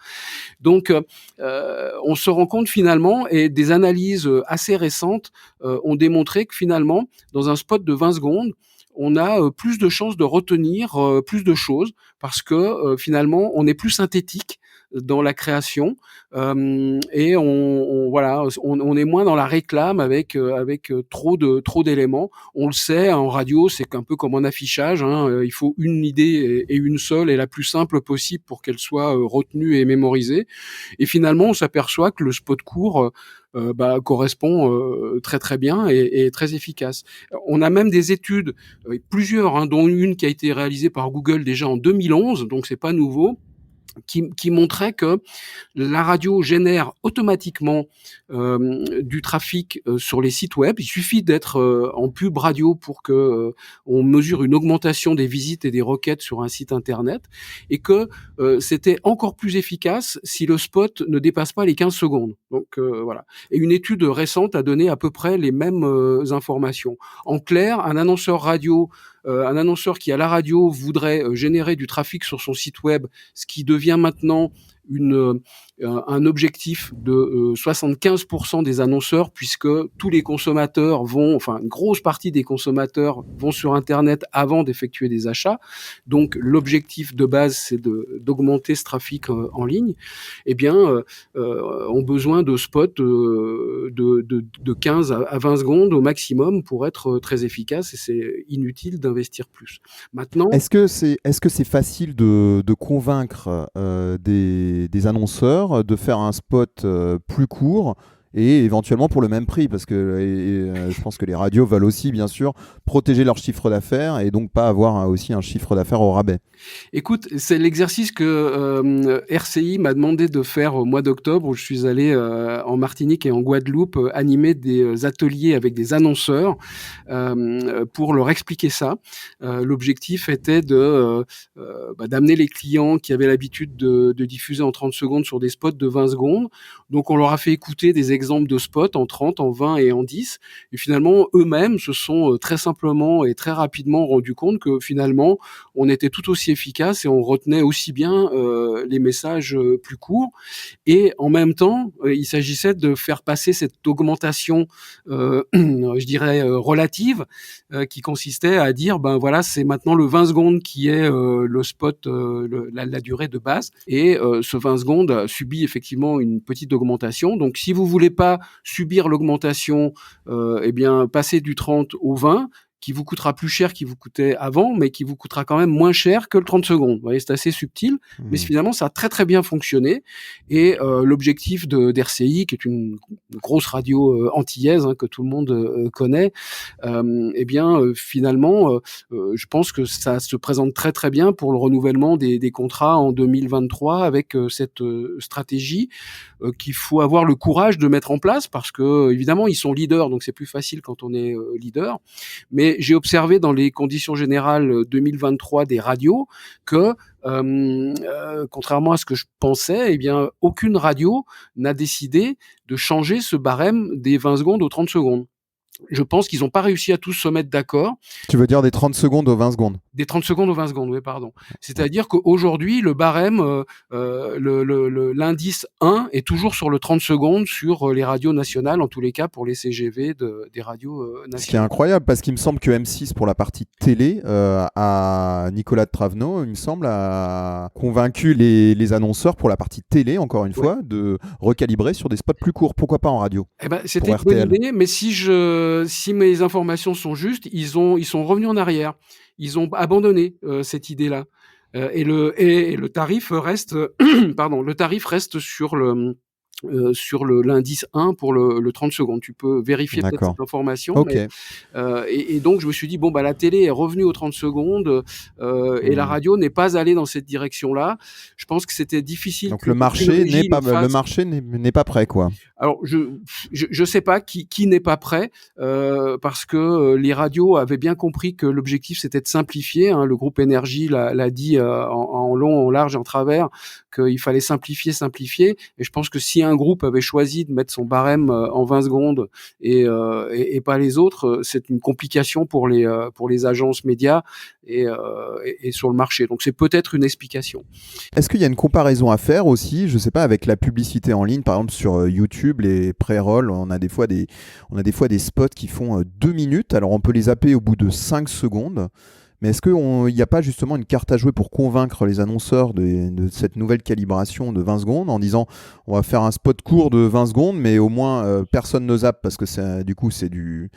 Donc, on se rend compte finalement, et des analyses assez récentes ont démontré que finalement, dans un spot de 20 secondes, on a plus de chances de retenir plus de choses parce que finalement, on est plus synthétique dans la création et on est moins dans la réclame avec trop d'éléments. On le sait, en radio, c'est un peu comme en affichage, il faut une idée et une seule et la plus simple possible pour qu'elle soit retenue et mémorisée. Et finalement, on s'aperçoit que le spot court correspond très très bien et très efficace. On a même des études, plusieurs, dont une qui a été réalisée par Google déjà en 2011, donc c'est pas nouveau, qui montrait que la radio génère automatiquement du trafic sur les sites web. Il suffit d'être en pub radio pour que on mesure une augmentation des visites et des requêtes sur un site internet, et que c'était encore plus efficace si le spot ne dépasse pas les 15 secondes. Donc voilà. Et une étude récente a donné à peu près les mêmes informations. En clair, un annonceur qui à la radio voudrait générer du trafic sur son site web, ce qui devient maintenant un objectif de 75% des annonceurs, puisque tous les consommateurs une grosse partie des consommateurs vont sur Internet avant d'effectuer des achats. Donc l'objectif de base, c'est d'augmenter ce trafic en ligne. Eh bien, ont besoin de spots de 15 à 20 secondes au maximum pour être très efficaces, et c'est inutile d'investir plus. Maintenant, est-ce que c'est facile de convaincre des annonceurs de faire un spot plus court et éventuellement pour le même prix, parce que je pense que les radios veulent aussi bien sûr protéger leur chiffre d'affaires et donc pas avoir aussi un chiffre d'affaires au rabais. Écoute, c'est l'exercice que RCI m'a demandé de faire au mois d'octobre, où je suis allé en Martinique et en Guadeloupe animer des ateliers avec des annonceurs pour leur expliquer ça. L'objectif était d'amener les clients qui avaient l'habitude de diffuser en 30 secondes sur des spots de 20 secondes. Donc on leur a fait écouter des exemples de spots en 30, en 20 et en 10. Et finalement, eux-mêmes se sont très simplement et très rapidement rendus compte que finalement, on était tout aussi efficace et on retenait aussi bien les messages plus courts. Et en même temps, il s'agissait de faire passer cette augmentation, je dirais, relative, qui consistait à dire, ben voilà, c'est maintenant le 20 secondes qui est le spot, la durée de base. Et ce 20 secondes subit effectivement une petite augmentation. Donc, si vous voulez pas subir l'augmentation, eh bien, passez du 30 au 20, qui vous coûtera plus cher qu'il vous coûtait avant, mais qui vous coûtera quand même moins cher que le 30 secondes. Vous voyez, c'est assez subtil, mais finalement, ça a très très bien fonctionné. Et l'objectif d'RCI, qui est une grosse radio antillaise que tout le monde connaît, eh bien, finalement, je pense que ça se présente très très bien pour le renouvellement des contrats en 2023 avec cette stratégie qu'il faut avoir le courage de mettre en place parce que, évidemment, ils sont leaders, donc c'est plus facile quand on est leader. Mais j'ai observé dans les conditions générales 2023 des radios que, contrairement à ce que je pensais, eh bien, aucune radio n'a décidé de changer ce barème des 20 secondes aux 30 secondes. Je pense qu'ils n'ont pas réussi à tous se mettre d'accord. Tu veux dire des 30 secondes aux 20 secondes? Des 30 secondes aux 20 secondes, oui, pardon. C'est-à-dire qu'aujourd'hui, le barème, l'indice 1 est toujours sur le 30 secondes sur les radios nationales, en tous les cas pour les CGV des radios nationales. Ce qui est incroyable, parce qu'il me semble que M6, pour la partie télé, à Nicolas de Travenot, il me semble, a convaincu les annonceurs pour la partie télé, encore une fois, de recalibrer sur des spots plus courts. Pourquoi pas en radio? Eh ben, c'était une bonne idée, mais si mes informations sont justes, ils sont revenus en arrière. Ils ont abandonné cette idée-là. Et le tarif reste, pardon, le tarif reste sur l'indice 1 pour le 30 secondes. Tu peux vérifier peut-être cette information. Okay. Et donc, je me suis dit, bon, bah, la télé est revenue aux 30 secondes et la radio n'est pas allée dans cette direction-là. Je pense que c'était difficile. Donc, le marché n'est pas prêt, quoi. Alors, je sais pas qui n'est pas prêt, parce que les radios avaient bien compris que l'objectif c'était de simplifier. Le groupe Énergie l'a dit en long, en large et en travers qu'il fallait simplifier. Et je pense que si un groupe avait choisi de mettre son barème en 20 secondes et pas les autres, c'est une complication pour les agences médias et sur le marché. Donc c'est peut-être une explication. Est-ce qu'il y a une comparaison à faire aussi, je sais pas, avec la publicité en ligne, par exemple sur YouTube, les pré-rolls, on a des fois des spots qui font 2 minutes, alors on peut les zapper au bout de 5 secondes. Mais est-ce qu'il n'y a pas justement une carte à jouer pour convaincre les annonceurs de cette nouvelle calibration de 20 secondes en disant on va faire un spot court de 20 secondes mais au moins personne ne zappe parce que du coup c'est du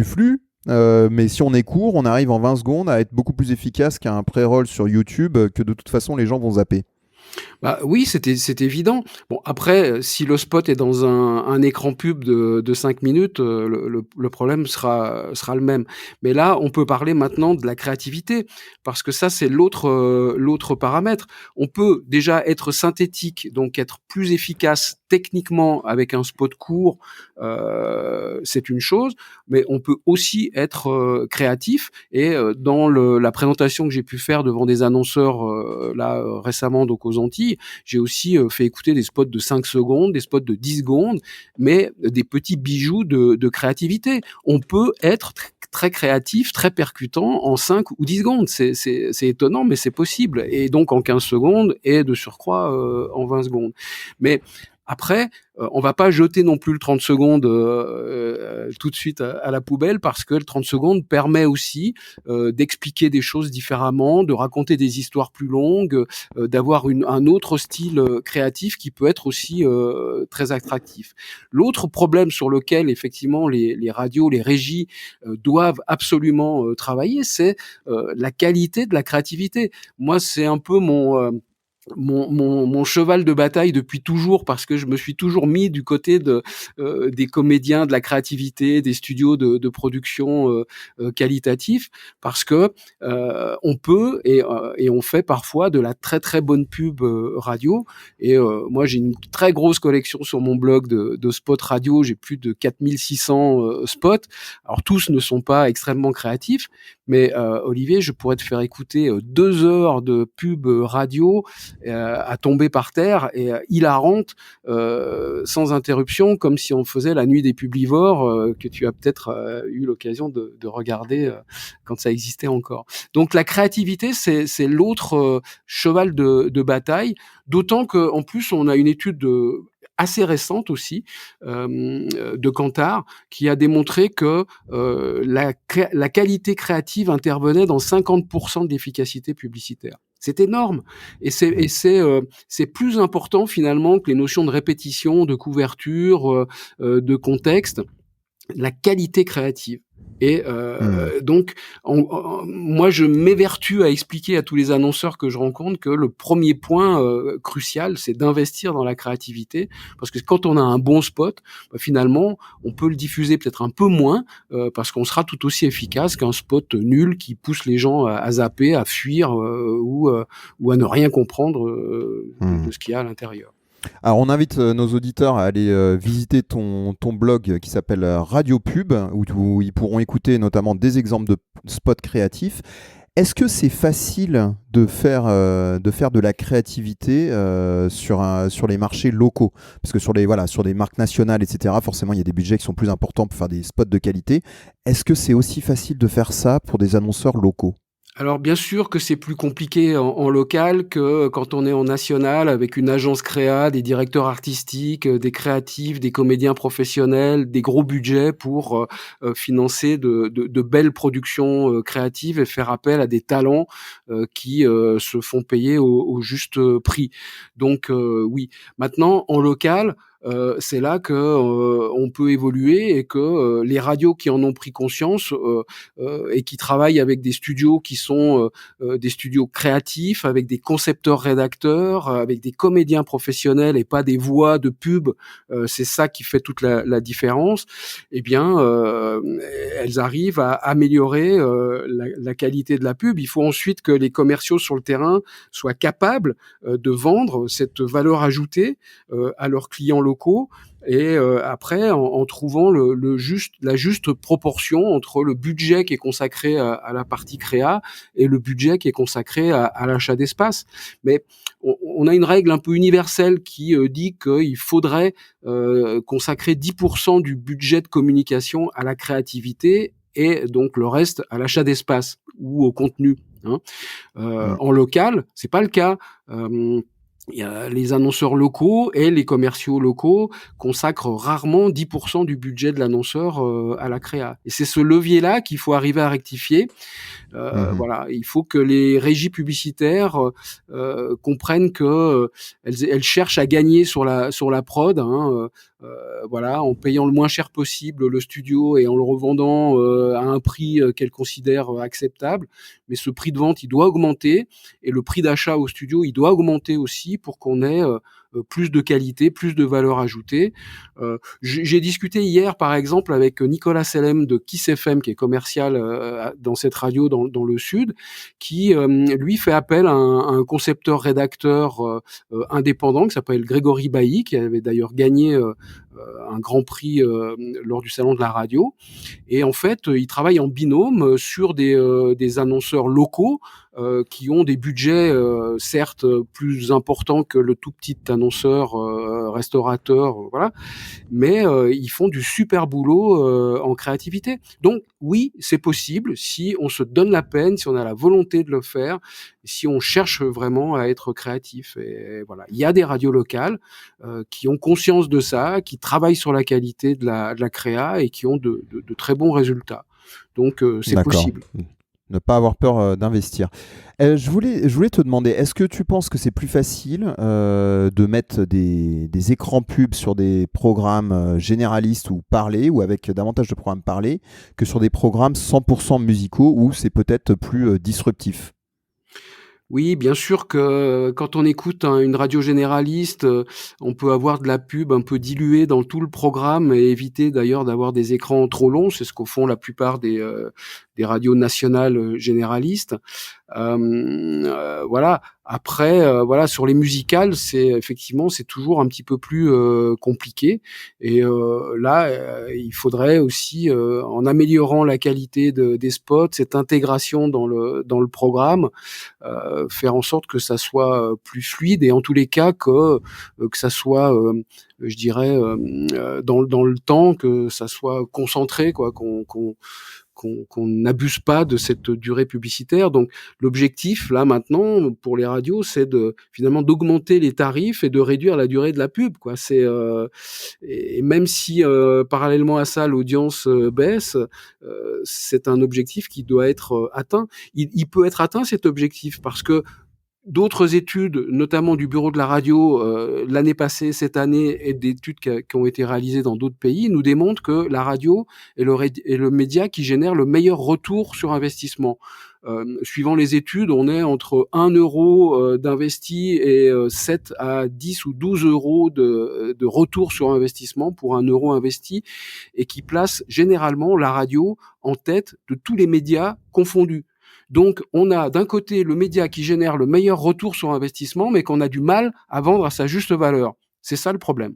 flux. Mais si on est court, on arrive en 20 secondes à être beaucoup plus efficace qu'un pré-roll sur YouTube que de toute façon les gens vont zapper. Bah oui, c'est évident. Bon, après, si le spot est dans un écran pub de 5 minutes, le problème sera le même. Mais là, on peut parler maintenant de la créativité, parce que ça, c'est l'autre paramètre. On peut déjà être synthétique, donc être plus efficace techniquement avec un spot court, c'est une chose, mais on peut aussi être créatif. Et dans la présentation que j'ai pu faire devant des annonceurs récemment, donc aux Antilles, j'ai aussi fait écouter des spots de 5 secondes, des spots de 10 secondes, mais des petits bijoux de créativité. On peut être très créatif, très percutant en 5 ou 10 secondes. C'est étonnant, mais c'est possible. Et donc en 15 secondes et de surcroît en 20 secondes. Mais après, on va pas jeter non plus le 30 secondes tout de suite à la poubelle, parce que le 30 secondes permet aussi d'expliquer des choses différemment, de raconter des histoires plus longues, d'avoir un autre style créatif qui peut être aussi très attractif. L'autre problème sur lequel effectivement les radios, les régies doivent absolument travailler, c'est la qualité de la créativité. Moi, c'est un peu mon cheval de bataille depuis toujours, parce que je me suis toujours mis du côté des comédiens, de la créativité, des studios de production qualitatifs, parce que on peut et on fait parfois de la très très bonne pub radio. Et moi, j'ai une très grosse collection sur mon blog de spots radio. J'ai plus de 4600 spots. Alors tous ne sont pas extrêmement créatifs, mais Olivier, je pourrais te faire écouter 2 heures de pub radio à tomber par terre et hilarante, sans interruption, comme si on faisait la nuit des publivores, que tu as peut-être eu l'occasion de regarder quand ça existait encore. Donc la créativité, c'est l'autre cheval de bataille, d'autant qu'en plus on a une étude assez récente aussi de Kantar qui a démontré que la qualité créative intervenait dans 50% d'efficacité publicitaire. C'est énorme et c'est plus important finalement que les notions de répétition, de couverture, de contexte, la qualité créative. Et donc, moi, je m'évertue à expliquer à tous les annonceurs que je rencontre que le premier point crucial, c'est d'investir dans la créativité, parce que quand on a un bon spot, finalement, on peut le diffuser peut-être un peu moins, parce qu'on sera tout aussi efficace qu'un spot nul qui pousse les gens à zapper, à fuir ou à ne rien comprendre de ce qu'il y a à l'intérieur. Alors on invite nos auditeurs à aller visiter ton blog qui s'appelle Radio Pub, où ils pourront écouter notamment des exemples de spots créatifs. Est-ce que c'est facile de faire de la créativité sur les marchés locaux ? Parce que sur des marques nationales, etc., forcément il y a des budgets qui sont plus importants pour faire des spots de qualité. Est-ce que c'est aussi facile de faire ça pour des annonceurs locaux ? Alors bien sûr que c'est plus compliqué en local que quand on est en national avec une agence créa, des directeurs artistiques, des créatifs, des comédiens professionnels, des gros budgets pour financer de belles productions créatives et faire appel à des talents qui se font payer au juste prix. Donc oui, maintenant en local, c'est là que on peut évoluer et que les radios qui en ont pris conscience et qui travaillent avec des studios qui sont des studios créatifs, avec des concepteurs rédacteurs, avec des comédiens professionnels et pas des voix de pub, c'est ça qui fait toute la différence. Eh bien, elles arrivent à améliorer la qualité de la pub. Il faut ensuite que les commerciaux sur le terrain soient capables de vendre cette valeur ajoutée à leurs clients locaux et après en trouvant la juste proportion entre le budget qui est consacré à la partie créa et le budget qui est consacré à l'achat d'espace. Mais on a une règle un peu universelle qui dit qu'il faudrait consacrer 10% du budget de communication à la créativité et donc le reste à l'achat d'espace ou au contenu. En local, c'est pas le cas. Il y a les annonceurs locaux et les commerciaux locaux consacrent rarement 10% du budget de l'annonceur à la créa. Et c'est ce levier-là qu'il faut arriver à rectifier. Voilà, il faut que les régies publicitaires comprennent que elles cherchent à gagner sur la prod. Voilà, en payant le moins cher possible le studio et en le revendant à un prix qu'elles considèrent acceptable. Mais ce prix de vente, il doit augmenter et le prix d'achat au studio, il doit augmenter aussi pour qu'on ait plus de qualité, plus de valeur ajoutée. J'ai discuté hier, par exemple, avec Nicolas Selem de Kiss FM, qui est commercial dans cette radio dans le Sud, qui, lui, fait appel à un concepteur-rédacteur indépendant qui s'appelle Grégory Bailly, qui avait d'ailleurs gagné un grand prix lors du Salon de la radio. Et en fait, il travaille en binôme sur des annonceurs locaux qui ont des budgets certes plus importants que le tout petit annonceur restaurateur, voilà, mais ils font du super boulot en créativité. Donc oui, c'est possible si on se donne la peine, si on a la volonté de le faire, si on cherche vraiment à être créatif. Et voilà, il y a des radios locales qui ont conscience de ça, qui travaillent sur la qualité de la créa et qui ont de très bons résultats. Donc c'est possible. Ne pas avoir peur d'investir. Je voulais te demander, est-ce que tu penses que c'est plus facile de mettre des écrans pubs sur des programmes généralistes ou parlés, ou avec davantage de programmes parlés, que sur des programmes 100% musicaux où c'est peut-être plus disruptif ? Oui, bien sûr que quand on écoute une radio généraliste, on peut avoir de la pub un peu diluée dans tout le programme et éviter d'ailleurs d'avoir des écrans trop longs. C'est ce qu'au font la plupart des radios nationales généralistes. Voilà. Après, voilà, sur les musicales, c'est toujours un petit peu plus compliqué. Et là, il faudrait aussi, en améliorant la qualité des spots, cette intégration dans le programme, faire en sorte que ça soit plus fluide et en tous les cas que ça soit, je dirais, dans le temps, que ça soit concentré, quoi, qu'on n'abuse pas de cette durée publicitaire. Donc l'objectif là maintenant pour les radios, c'est finalement d'augmenter les tarifs et de réduire la durée de la pub, quoi. C'est et même si parallèlement à ça l'audience baisse, c'est un objectif qui doit être atteint. Il peut être atteint, cet objectif, parce que d'autres études, notamment du Bureau de la radio, l'année passée, cette année, et d'études qui ont été réalisées dans d'autres pays, nous démontrent que la radio est le média qui génère le meilleur retour sur investissement. Suivant les études, on est entre 1 euro d'investi et 7 à 10 ou 12 euros de retour sur investissement pour 1 euro investi, et qui place généralement la radio en tête de tous les médias confondus. Donc, on a d'un côté le média qui génère le meilleur retour sur investissement, mais qu'on a du mal à vendre à sa juste valeur. C'est ça le problème.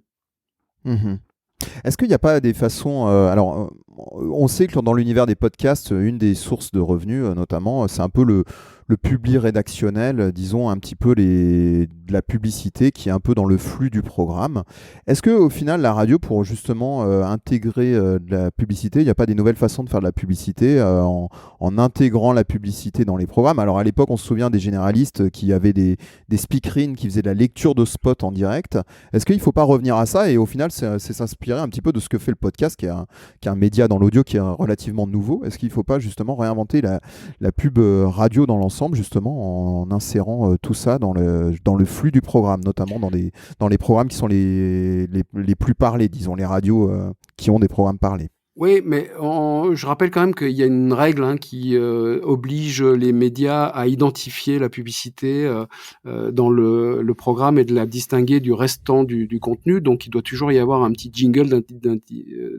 Mhm. Est-ce qu'il n'y a pas des façons... on sait que dans l'univers des podcasts, une des sources de revenus, notamment, c'est un peu le publi rédactionnel, disons un petit peu de la publicité qui est un peu dans le flux du programme. Est-ce qu'au final, la radio, pour justement intégrer de la publicité, il n'y a pas des nouvelles façons de faire de la publicité en intégrant la publicité dans les programmes? Alors à l'époque, on se souvient des généralistes qui avaient des speakerines qui faisaient de la lecture de spots en direct. Est-ce qu'il ne faut pas revenir à ça et au final, c'est s'inspirer un petit peu de ce que fait le podcast, qui est un média dans l'audio qui est relativement nouveau? Est-ce qu'il ne faut pas justement réinventer la pub radio dans l'ensemble, justement en insérant tout ça dans le flux du programme, notamment dans les programmes qui sont les plus parlés, disons les radios qui ont des programmes parlés? Oui, mais je rappelle quand même qu'il y a une règle qui oblige les médias à identifier la publicité dans le programme et de la distinguer du restant du contenu. Donc, il doit toujours y avoir un petit jingle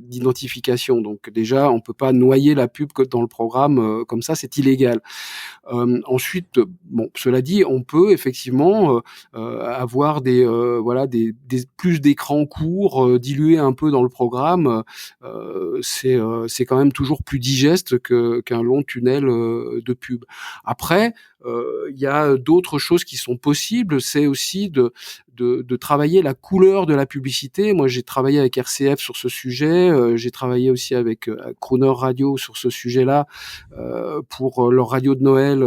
d'identification. Donc, déjà, on peut pas noyer la pub dans le programme comme ça, c'est illégal. Ensuite, bon, cela dit, on peut effectivement avoir des plus d'écrans courts dilués un peu dans le programme. C'est quand même toujours plus digeste qu'un long tunnel de pub. Après, il y a d'autres choses qui sont possibles. C'est aussi de travailler la couleur de la publicité. Moi, j'ai travaillé avec RCF sur ce sujet. J'ai travaillé aussi avec Crooner Radio sur ce sujet-là pour leur radio de Noël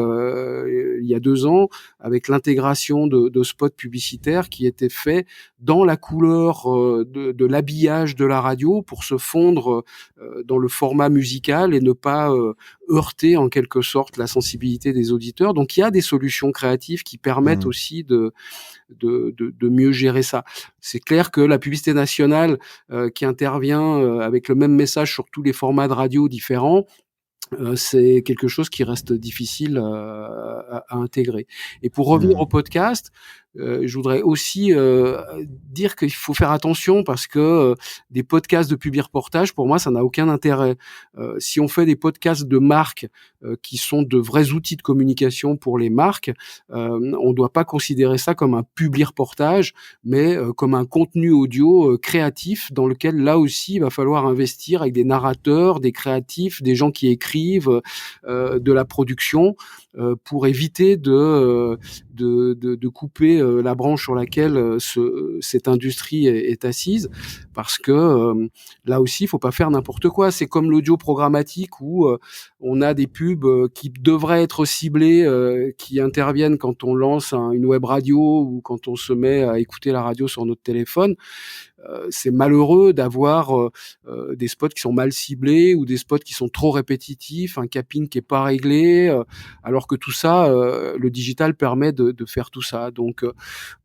il y a 2 ans, avec l'intégration de spots publicitaires qui étaient faits dans la couleur de l'habillage de la radio pour se fondre dans le format musical et ne pas heurter en quelque sorte la sensibilité des auditeurs. Donc il y a des solutions créatives qui permettent aussi de mieux gérer ça. C'est clair que la publicité nationale qui intervient avec le même message sur tous les formats de radio différents, c'est quelque chose qui reste difficile à intégrer. Et pour revenir au podcast, je voudrais aussi dire qu'il faut faire attention parce que des podcasts de publi-reportage, pour moi, ça n'a aucun intérêt. Si on fait des podcasts de marques qui sont de vrais outils de communication pour les marques, on ne doit pas considérer ça comme un publi-reportage, mais comme un contenu audio créatif dans lequel, là aussi, il va falloir investir avec des narrateurs, des créatifs, des gens qui écrivent, de la production, pour éviter de couper la branche sur laquelle cette industrie est assise, parce que là aussi il faut pas faire n'importe quoi. C'est comme l'audio programmatique où on a des pubs qui devraient être ciblées, qui interviennent quand on lance une web radio ou quand on se met à écouter la radio sur notre téléphone. C'est malheureux d'avoir des spots qui sont mal ciblés ou des spots qui sont trop répétitifs, un capping qui est pas réglé, alors que tout ça, le digital permet de faire tout ça. Donc,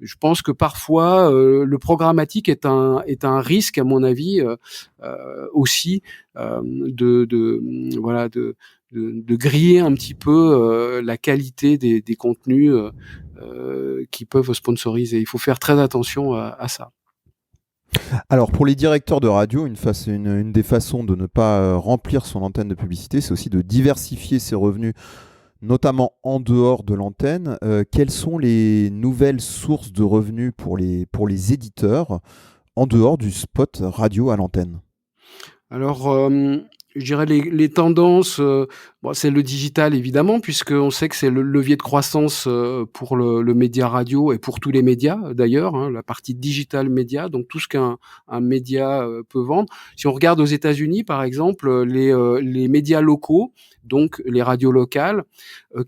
je pense que parfois le programmatique est un risque, à mon avis, aussi de griller un petit peu la qualité des contenus qui peuvent sponsoriser. Il faut faire très attention à ça. Alors pour les directeurs de radio, une des façons de ne pas remplir son antenne de publicité, c'est aussi de diversifier ses revenus notamment en dehors de l'antenne. Quelles sont les nouvelles sources de revenus pour les éditeurs en dehors du spot radio à l'antenne? Alors, je dirais les tendances, c'est le digital évidemment, puisqu'on sait que c'est le levier de croissance pour le média radio et pour tous les médias d'ailleurs, hein, la partie digital média, donc tout ce qu'un média peut vendre. Si on regarde aux États-Unis, par exemple, les médias locaux, donc les radios locales,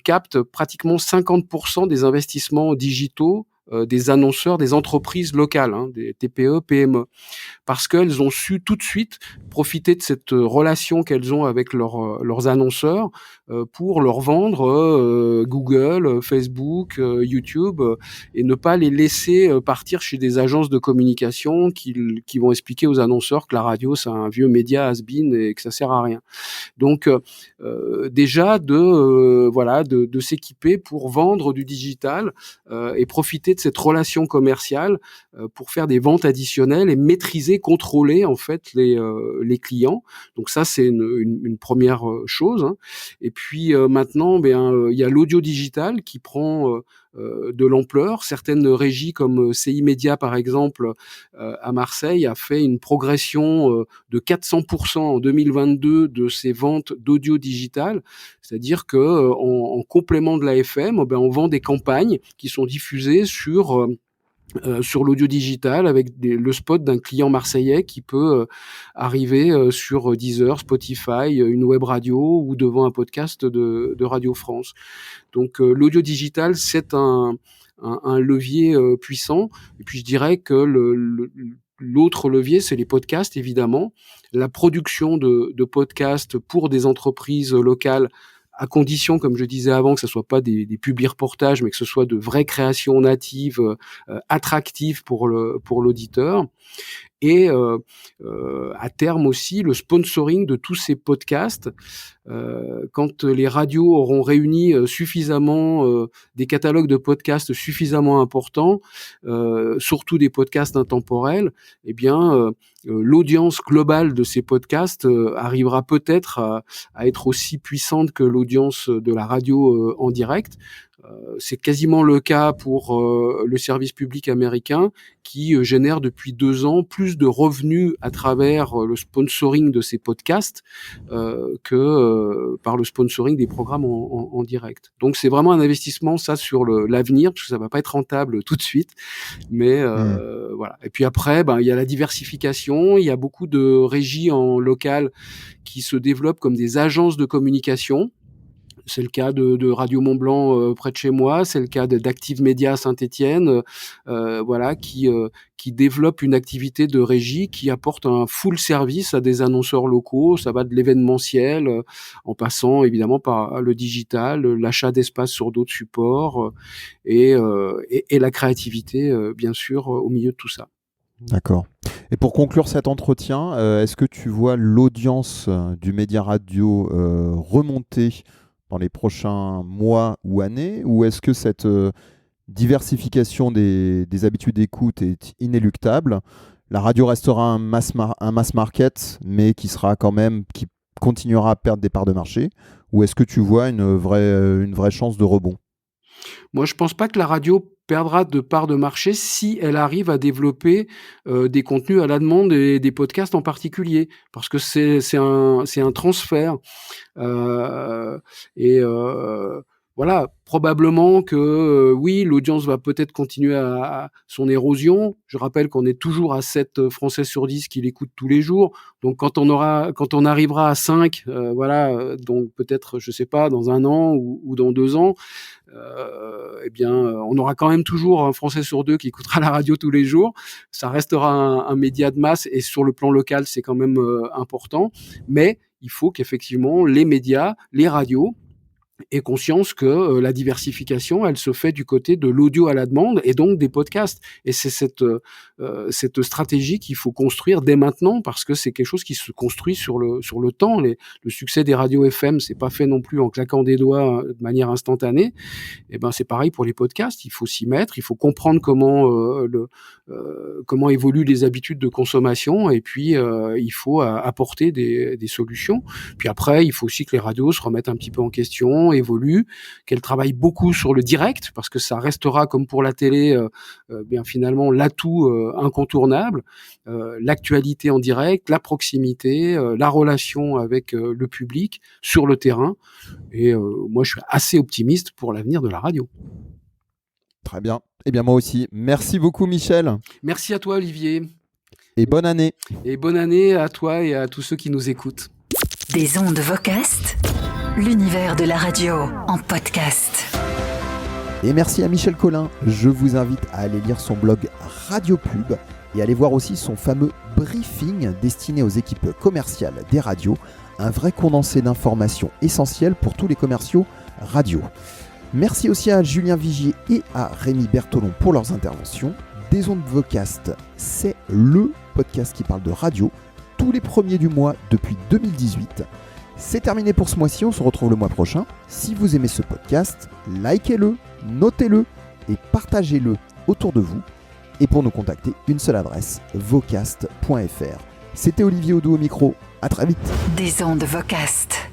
captent pratiquement 50% des investissements digitaux des annonceurs, des entreprises locales, hein, des TPE, PME, parce qu'elles ont su tout de suite profiter de cette relation qu'elles ont avec leurs annonceurs pour leur vendre Google, Facebook, YouTube, et ne pas les laisser partir chez des agences de communication qui vont expliquer aux annonceurs que la radio c'est un vieux média has-been et que ça sert à rien. Donc déjà de s'équiper pour vendre du digital et profiter de cette relation commerciale pour faire des ventes additionnelles et maîtriser, contrôler en fait les clients. Donc ça c'est une première chose, hein. Et puis maintenant il y a l'audio digital qui prend de l'ampleur. Certaines régies comme CI Média par exemple à Marseille a fait une progression de 400% en 2022 de ses ventes d'audio digital, c'est-à-dire que en complément de la FM, on vend des campagnes qui sont diffusées sur l'audio digital avec le spot d'un client marseillais qui peut arriver sur Deezer, Spotify, une web radio ou devant un podcast de Radio France. Donc l'audio digital, c'est un levier puissant. Et puis je dirais que l'autre levier, c'est les podcasts, évidemment. La production de podcasts pour des entreprises locales, à condition, comme je disais avant, que ce soit pas des publi-reportages, mais que ce soit de vraies créations natives, attractives pour l'auditeur. Et à terme aussi, le sponsoring de tous ces podcasts. Quand les radios auront réuni suffisamment des catalogues de podcasts suffisamment importants, surtout des podcasts intemporels, l'audience globale de ces podcasts arrivera peut-être à être aussi puissante que l'audience de la radio en direct. C'est quasiment le cas pour le service public américain qui génère depuis 2 ans plus de revenus à travers le sponsoring de ces podcasts que par le sponsoring des programmes en direct. Donc c'est vraiment un investissement ça sur l'avenir, parce que ça va pas être rentable tout de suite, mais voilà. Et puis après, il y a la diversification, il y a beaucoup de régies en local qui se développent comme des agences de communication. C'est le cas de Radio Mont-Blanc près de chez moi, c'est le cas d'Active Média à Saint-Étienne, qui développe une activité de régie qui apporte un full service à des annonceurs locaux. Ça va de l'événementiel en passant évidemment par le digital, l'achat d'espace sur d'autres supports et la créativité bien sûr au milieu de tout ça. D'accord. Et pour conclure cet entretien, est-ce que tu vois l'audience du média radio remonter dans les prochains mois ou années, ou est-ce que cette diversification des habitudes d'écoute est inéluctable? La radio restera un mass market, mais qui continuera à perdre des parts de marché, ou est-ce que tu vois une vraie chance de rebond? Moi, je pense pas que la radio perdra de part de marché si elle arrive à développer des contenus à la demande et des podcasts en particulier, parce que c'est un transfert voilà, probablement que oui, l'audience va peut-être continuer à son érosion. Je rappelle qu'on est toujours à 7 Français sur 10 qui l'écoutent tous les jours. Donc quand on arrivera à 5, donc peut-être, je sais pas, dans 1 an ou dans 2 ans, on aura quand même toujours un Français sur 2 qui écoutera la radio tous les jours. Ça restera un média de masse et sur le plan local, c'est quand même important. Mais il faut qu'effectivement les médias, les radios aient conscience que la diversification, elle se fait du côté de l'audio à la demande et donc des podcasts. Et c'est cette stratégie qu'il faut construire dès maintenant, parce que c'est quelque chose qui se construit sur le temps. Le succès des radios FM, c'est pas fait non plus en claquant des doigts de manière instantanée. Et c'est pareil pour les podcasts. Il faut s'y mettre, il faut comprendre comment évoluent les habitudes de consommation, et puis il faut apporter des solutions. Puis après, il faut aussi que les radios se remettent un petit peu en question temps évolue, qu'elle travaille beaucoup sur le direct, parce que ça restera, comme pour la télé, bien finalement l'atout incontournable, l'actualité en direct, la proximité, la relation avec le public sur le terrain. Et moi, je suis assez optimiste pour l'avenir de la radio. Très bien. Eh bien moi aussi. Merci beaucoup Michel. Merci à toi, Olivier. Et bonne année. Et bonne année à toi et à tous ceux qui nous écoutent. Des ondes Vocast, l'univers de la radio en podcast. Et merci à Michel Collin. Je vous invite à aller lire son blog Radio Pub et aller voir aussi son fameux briefing destiné aux équipes commerciales des radios, un vrai condensé d'informations essentielles pour tous les commerciaux radio. Merci aussi à Julien Vigier et à Rémi Bertolon pour leurs interventions. Des ondes Vocast, c'est le podcast qui parle de radio tous les premiers du mois depuis 2018. C'est terminé pour ce mois-ci, on se retrouve le mois prochain. Si vous aimez ce podcast, likez-le, notez-le et partagez-le autour de vous. Et pour nous contacter, une seule adresse, vocast.fr. C'était Olivier Audou au micro, à très vite. Des ondes Vocast.